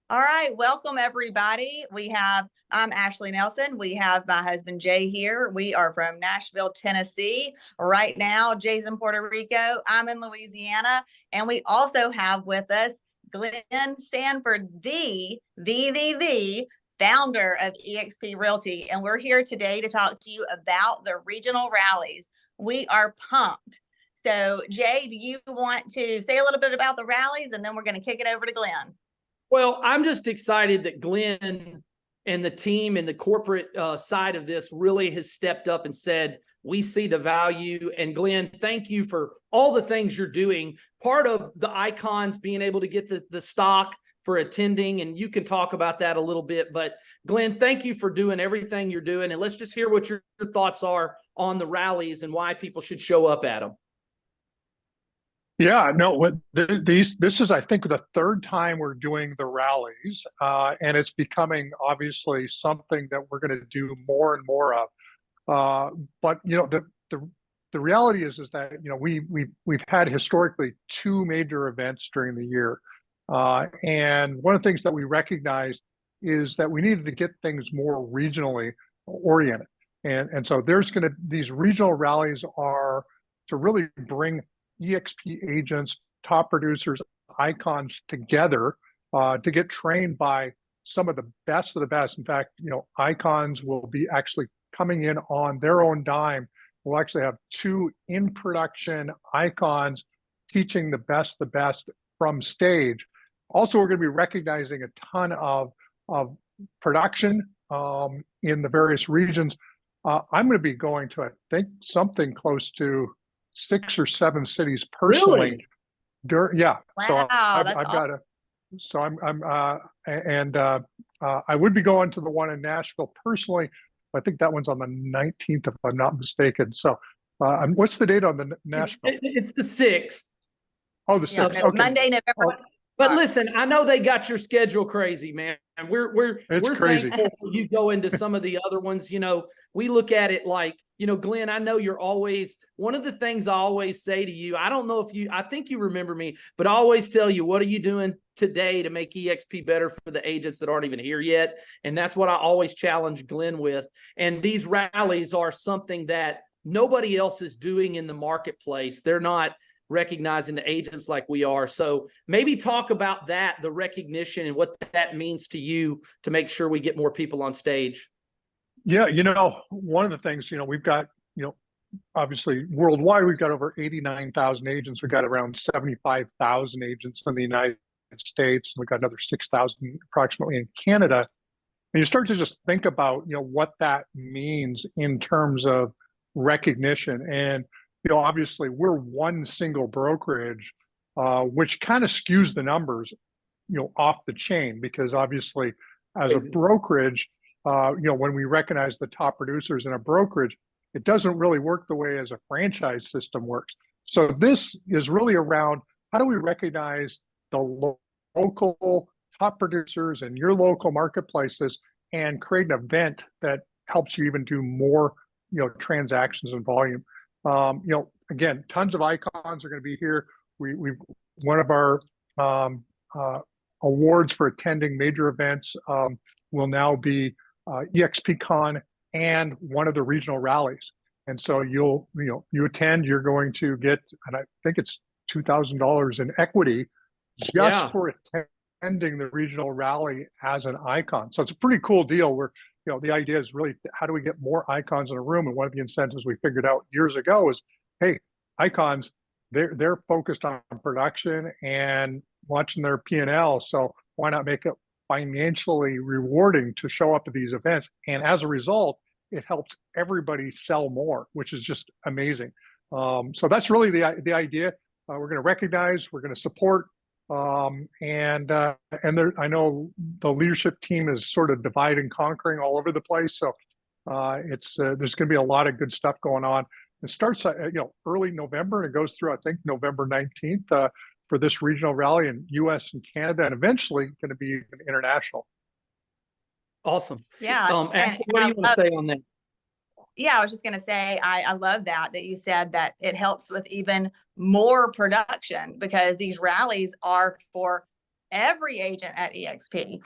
All right, welcome everybody. I'm Ashley Nelson. We have my husband Jay here. We are from Nashville, Tennessee. Right now, Jay's in Puerto Rico. I'm in Louisiana. And we also have with us Glenn Sanford, the founder of eXp Realty. And we're here today to talk to you about the regional rallies. We are pumped. So, Jay, do you want to say a little bit about the rallies? And then we're going to kick it over to Glenn. Well, I'm just excited that Glenn and the team and the corporate side of this really has stepped up and said, we see the value. And Glenn, thank you for all the things you're doing. Part of the icons being able to get the stock for attending, and you can talk about that a little bit. But Glenn, thank you for doing everything you're doing. And let's just hear what your thoughts are on the rallies and why people should show up at them. Yeah, no, this is, I think, the third time we're doing the rallies, and it's becoming obviously something that we're going to do more and more of. But the reality is that we've had historically two major events during the year, and one of the things that we recognized is that we needed to get things more regionally oriented, and so these regional rallies are to really bring eXp agents, top producers, icons together to get trained by some of the best of the best. In fact, icons will be actually coming in on their own dime. We'll actually have two in production icons teaching the best from stage. Also, we're going to be recognizing a ton of production in the various regions. I'm going to be going to, I think, something close to 6 or 7 cities personally. Really? Yeah. Wow, so I've awesome. got a. So I would be going to the one in Nashville personally. I think that one's on the 19th, if I'm not mistaken. So, what's the date on the Nashville? It's the 6th. Oh, the 6th. Okay. Monday, November. But listen, I know they got your schedule crazy, man. We're crazy. thankful you go into some of the other ones. We look at it like, Glenn, I know you're always, one of the things I always say to you, I think you remember me, but I always tell you, what are you doing today to make eXp better for the agents that aren't even here yet? And that's what I always challenge Glenn with. And these rallies are something that nobody else is doing in the marketplace. They're not recognizing the agents like we are. So maybe talk about that, the recognition and what that means to you to make sure we get more people on stage. Yeah, one of the things, we've got, obviously worldwide, we've got over 89,000 agents. We've got around 75,000 agents in the United States. We've got another 6,000 approximately in Canada. And you start to just think about, what that means in terms of recognition. And, obviously we're one single brokerage, which kind of skews the numbers, off the chain, because obviously as a brokerage, when we recognize the top producers in a brokerage, it doesn't really work the way as a franchise system works. So this is really around, how do we recognize the local top producers in your local marketplaces and create an event that helps you even do more, transactions and volume. Again, tons of icons are going to be here. We've one of our awards for attending major events will now be eXpCon and one of the regional rallies. And so you attend, you're going to get, and I think it's $2,000 in equity just for attending the regional rally as an icon. So it's a pretty cool deal where, the idea is really, how do we get more icons in a room? And one of the incentives we figured out years ago is, hey, icons, they're focused on production and watching their P&L. So why not make it financially rewarding to show up at these events? And as a result, it helps everybody sell more, which is just amazing. So that's really the idea. We're going to recognize, we're going to support, and there, I know the leadership team is sort of divide and conquering all over the place. So there's going to be a lot of good stuff going on. It starts early November and it goes through, I think, November 19th for this regional rally in US and Canada, and eventually going to be international. Awesome. Yeah. Ashley, what do you want to say on that? Yeah, I was just going to say, I love that you said that it helps with even more production, because these rallies are for every agent at eXp.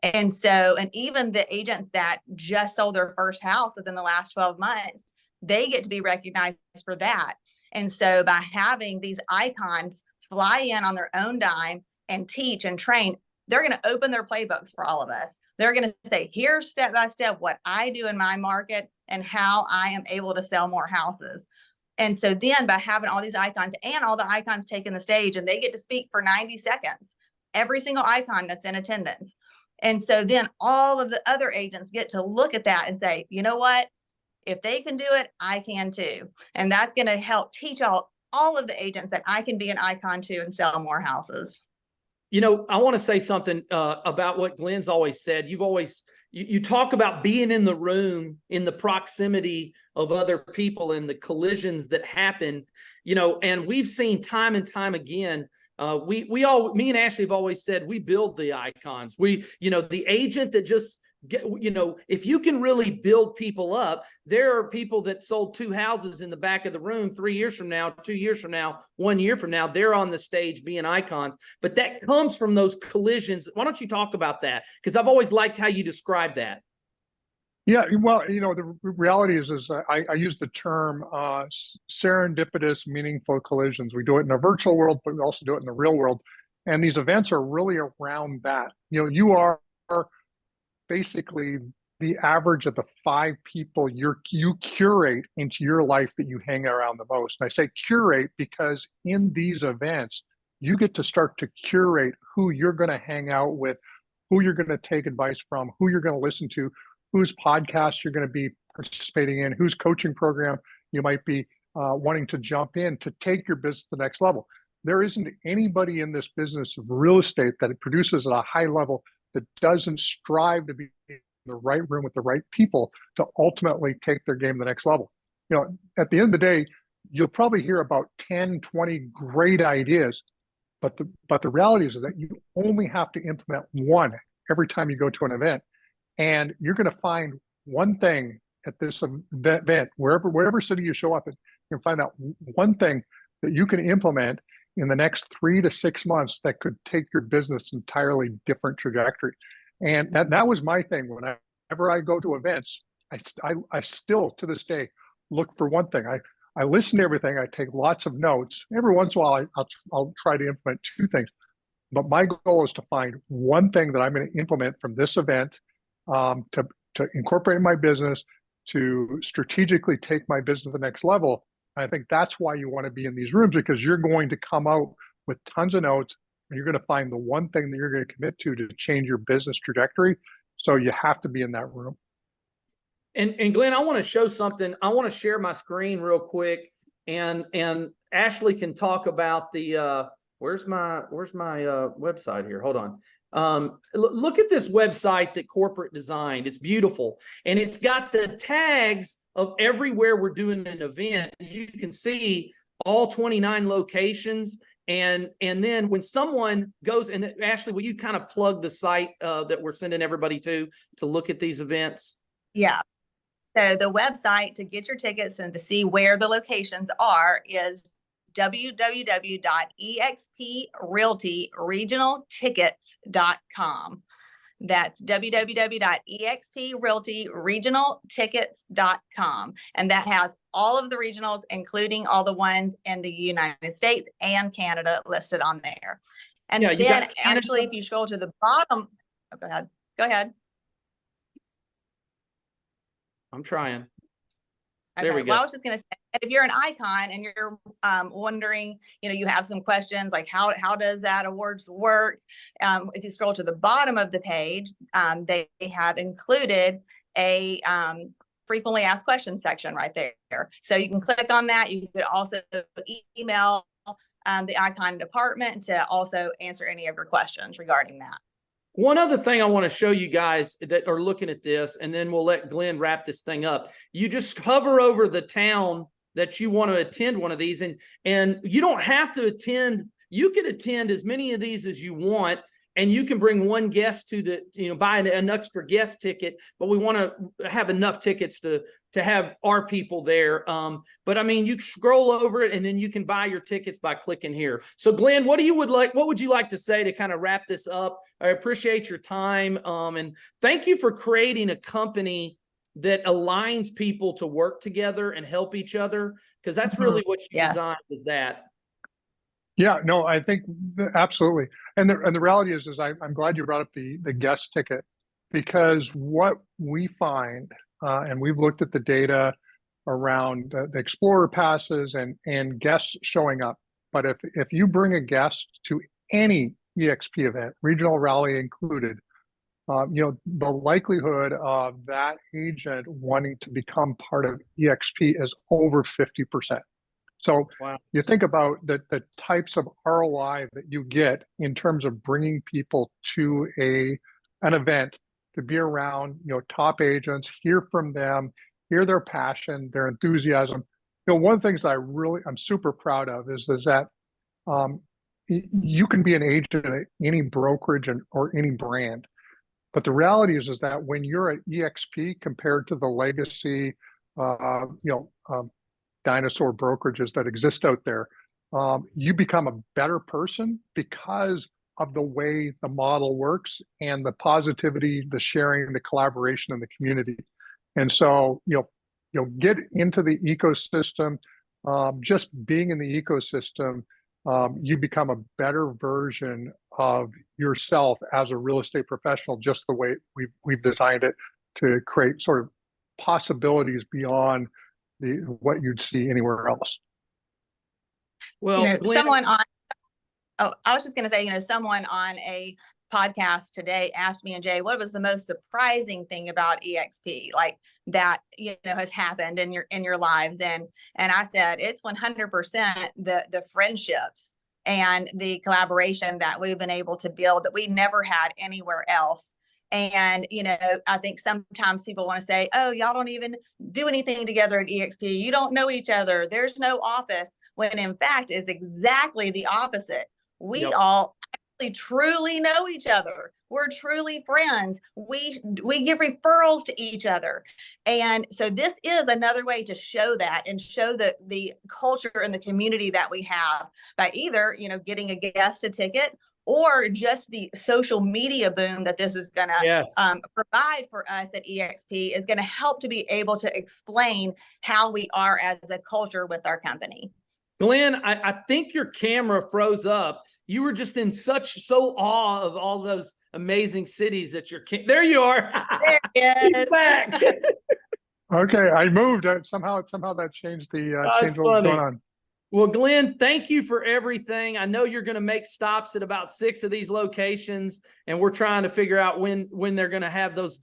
And so, and even the agents that just sold their first house within the last 12 months, they get to be recognized for that. And so by having these icons fly in on their own dime and teach and train, they're going to open their playbooks for all of us. They're going to say, here's step by step what I do in my market and how I am able to sell more houses. And so then by having all these icons and all the icons taking the stage, and they get to speak for 90 seconds, every single icon that's in attendance. And so then all of the other agents get to look at that and say, you know what? If they can do it, I can too. And that's going to help teach all of the agents that I can be an icon too and sell more houses. You know, I want to say something about what Glenn's always said. You talk about being in the room, in the proximity of other people and the collisions that happen, you know, and we've seen time and time again. Me and Ashley have always said we build the icons. The agent that just if you can really build people up, there are people that sold 2 houses in the back of the room 3 years from now, 2 years from now, 1 year from now, they're on the stage being icons. But that comes from those collisions. Why don't you talk about that? Because I've always liked how you describe that. Yeah, well, the reality is I use the term serendipitous, meaningful collisions. We do it in a virtual world, but we also do it in the real world. And these events are really around that. You are basically the average of the 5 people you curate into your life that you hang around the most. And I say curate because in these events, you get to start to curate who you're going to hang out with, who you're going to take advice from, who you're going to listen to, whose podcasts you're going to be participating in, whose coaching program you might be wanting to jump in to take your business to the next level. There isn't anybody in this business of real estate that it produces at a high level that doesn't strive to be in the right room with the right people to ultimately take their game to the next level. At the end of the day, you'll probably hear about 10, 20 great ideas, but the reality is that you only have to implement one every time you go to an event. And you're going to find one thing at this event, wherever city you show up in, you can find out one thing that you can implement in the next 3 to 6 months that could take your business entirely different trajectory. And that was my thing. Whenever I go to events, I still to this day look for one thing. I listen to everything. I take lots of notes. Every once in a while, I'll try to implement 2 things. But my goal is to find one thing that I'm going to implement from this event to incorporate in my business, to strategically take my business to the next level. I think that's why you want to be in these rooms, because you're going to come out with tons of notes and you're going to find the one thing that you're going to commit to change your business trajectory. So you have to be in that room. And Glenn, I want to show something. I want to share my screen real quick, and Ashley can talk about the where's my website here. Hold on. Look at this website that Corporate designed. It's beautiful, and it's got the tags of everywhere we're doing an event. You can see all 29 locations. And then when someone goes, and Ashley, will you kind of plug the site that we're sending everybody to look at these events? Yeah. So the website to get your tickets and to see where the locations are is www.exprealtyregionaltickets.com. That's www.exprealtyregionaltickets.com. And that has all of the regionals, including all the ones in the United States and Canada listed on there. And yeah, then actually, if you scroll to the bottom, go ahead. I'm trying. Okay, there we go. Well, I was just going to say, if you're an icon and you're wondering, you have some questions like how does that awards work? If you scroll to the bottom of the page, they have included a frequently asked questions section right there. So you can click on that. You could also email the icon department to also answer any of your questions regarding that. One other thing I want to show you guys that are looking at this, and then we'll let Glenn wrap this thing up. You just hover over the town that you want to attend one of these, and you don't have to attend. You can attend as many of these as you want. and you can bring one guest to the, buy an extra guest ticket, but we want to have enough tickets to have our people there. But I mean, you scroll over it and then you can buy your tickets by clicking here. So Glenn, what would you like to say to kind of wrap this up? I appreciate your time. And thank you for creating a company that aligns people to work together and help each other, because that's really what you designed, is that. Yeah, no, I think absolutely. And the reality is I'm glad you brought up the guest ticket, because what we find, and we've looked at the data around the Explorer passes and guests showing up. But if you bring a guest to any eXp event, Regional Rally included, the likelihood of that agent wanting to become part of eXp is over 50%. So wow. You think about the types of ROI that you get in terms of bringing people to an event, to be around, top agents, hear from them, hear their passion, their enthusiasm. One of the things that I'm super proud of is that you can be an agent at any brokerage or any brand. But the reality is that when you're at eXp compared to the legacy, dinosaur brokerages that exist out there, you become a better person because of the way the model works and the positivity, the sharing, the collaboration in the community. And so, get into the ecosystem. Just being in the ecosystem, you become a better version of yourself as a real estate professional, just the way we've designed it to create sort of possibilities beyond what you'd see anywhere else. Well, Glenn, I was just going to say, someone on a podcast today asked me and Jay, what was the most surprising thing about eXp, like that, has happened in your lives? And I said, it's 100% the friendships and the collaboration that we've been able to build that we never had anywhere else. And, I think sometimes people want to say, oh, y'all don't even do anything together at eXp. You don't know each other. There's no office, when in fact is exactly the opposite. We all actually truly know each other. We're truly friends. We give referrals to each other. And so this is another way to show that and show the culture and the community that we have by either, getting a guest a ticket, or just the social media boom that this is going to provide for us at eXp is going to help to be able to explain how we are as a culture with our company. Glenn, I think your camera froze up. You were just in so awe of all those amazing cities that there you are. There he is. He's back. Okay, I moved. Somehow that changed changed what was going on. Well, Glenn, thank you for everything. I know you're going to make stops at about 6 of these locations, and we're trying to figure out when they're going to have those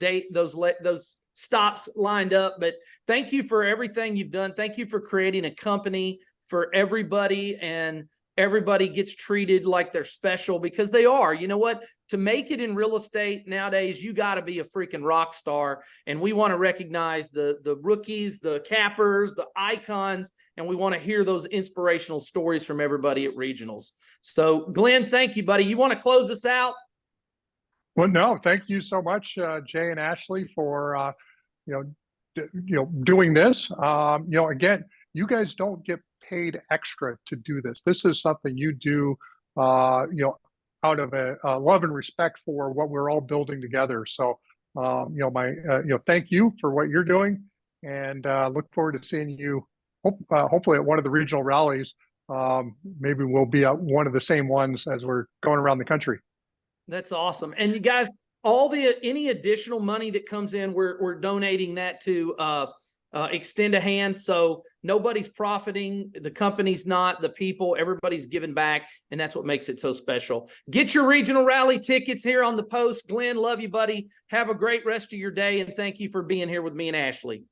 stops lined up. But thank you for everything you've done. Thank you for creating a company for everybody, and everybody gets treated like they're special, because they are. You know what? To make it in real estate nowadays, you got to be a freaking rock star. And we want to recognize the rookies, the cappers, the icons, and we want to hear those inspirational stories from everybody at Regionals. So Glenn, thank you, buddy. You want to close us out? Well, no, thank you so much, Jay and Ashley, for doing this. Again, you guys don't get paid extra to do this. This is something you do, out of a love and respect for what we're all building together. So, thank you for what you're doing, and look forward to seeing you hopefully at one of the regional rallies. Maybe we'll be at one of the same ones as we're going around the country. That's awesome. And you guys, any additional money that comes in, we're donating that to extend a hand. So nobody's profiting. The company's not, the people, everybody's giving back. And that's what makes it so special. Get your regional rally tickets here on the post. Glenn, love you, buddy. Have a great rest of your day. And thank you for being here with me and Ashley.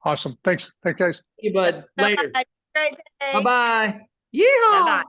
Awesome. Thanks. Thanks, guys. Hey, bud. Later. Great day. Bye-bye. Yeah. Bye-bye.